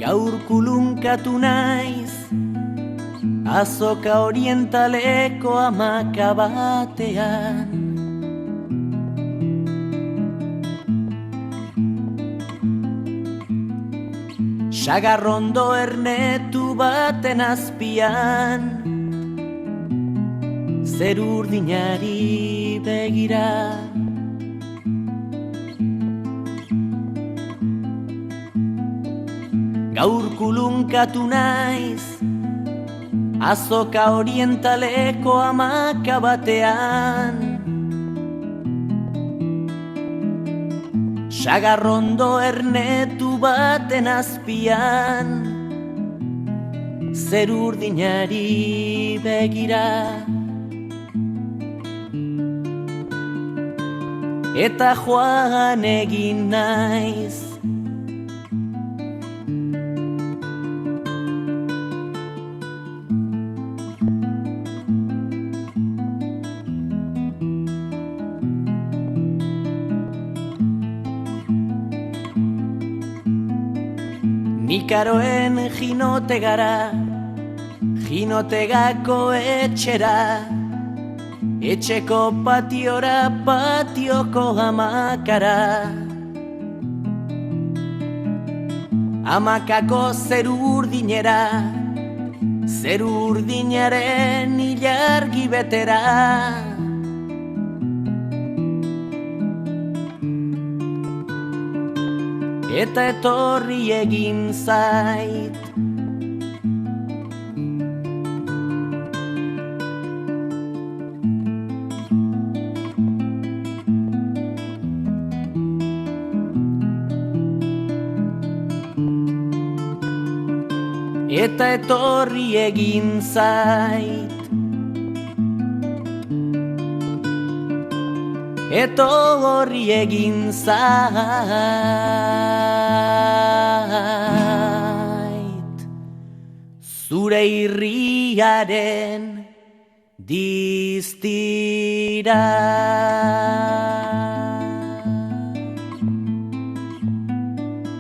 Gaur kulunkatu naiz, azoka orientaleko hamaka batean. Sagarrondo ernetu baten azpian, zer urdinari begira. Gaur kulunkatu naiz, azoka orientaleko hamaka batean. Sagarrondo ernetu baten azpian, zer urdinari begira. Eta joan egin naiz, Nikaroen jinote gara, jinotegako etxera, etxeko patiora, patioko hamakara. Hamakako zer urdinera, zer urdinaren ilargi betera. Eta etorri egin zait. Eta etorri egin zait. Etorri egin zait. Zure irriaren distira.